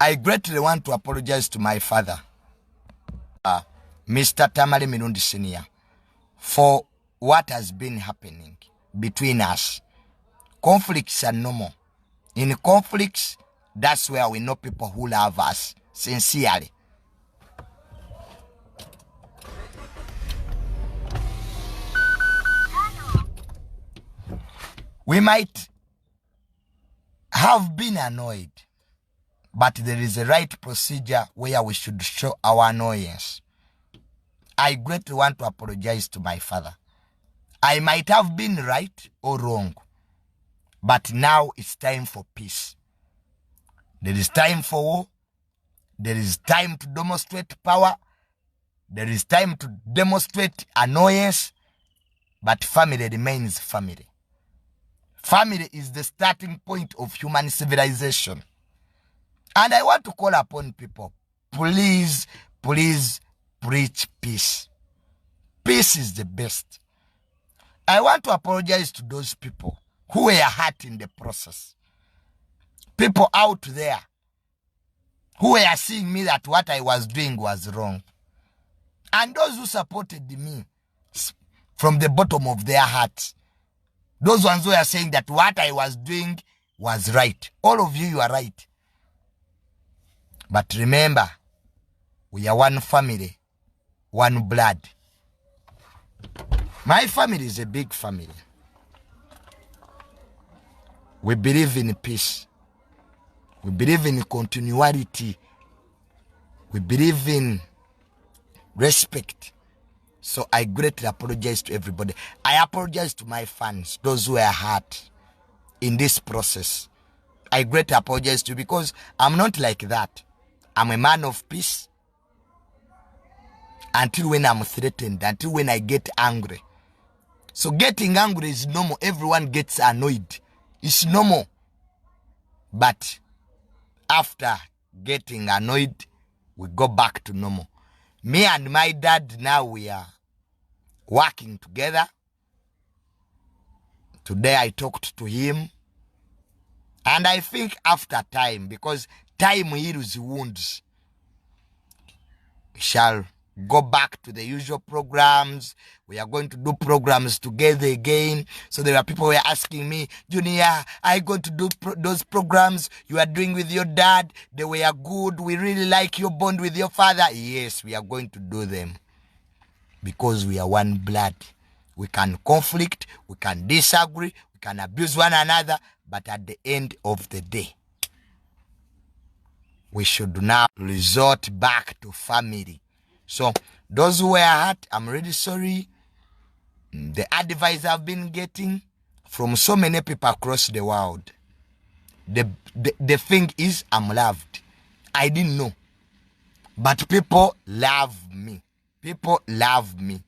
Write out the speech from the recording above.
I greatly want to apologize to my father, Mr. Tamale Mirundi Senior, for what has been happening between us. Conflicts are normal. In conflicts, that's where we know people who love us sincerely. We might have been annoyed, but there is a right procedure where we should show our annoyance. I greatly want to apologize to my father. I might have been right or wrong, but now it's time for peace. There is time for war. There is time to demonstrate power. There is time to demonstrate annoyance, but family remains family. Family is the starting point of human civilization. And I want to call upon people, please, please preach peace. Peace is the best. I want to apologize to those people who were hurt in the process. People out there who were seeing me that what I was doing was wrong. And those who supported me from the bottom of their hearts. Those ones who are saying that what I was doing was right. All of you are right. But remember, we are one family, one blood. My family is a big family. We believe in peace. We believe in continuity. We believe in respect. So I greatly apologize to everybody. I apologize to my fans, those who are hurt in this process. I greatly apologize to you because I'm not like that. I'm a man of peace. Until when I'm threatened, until when I get angry. So getting angry is normal. Everyone gets annoyed. It's normal. But after getting annoyed, we go back to normal. Me and my dad, now we are working together. Today I talked to him. And I think after time, because time heals wounds, we shall go back to the usual programs. We are going to do programs together again. So there are people who are asking me, Junior, are you going to do those programs you are doing with your dad? They were good. We really like your bond with your father. Yes, we are going to do them. Because we are one blood. We can conflict, we can disagree, we can abuse one another. But at the end of the day, we should now resort back to family. So, those who were hurt, I'm really sorry. The advice I've been getting from so many people across the world. The thing is, I'm loved. I didn't know. But people love me. People love me.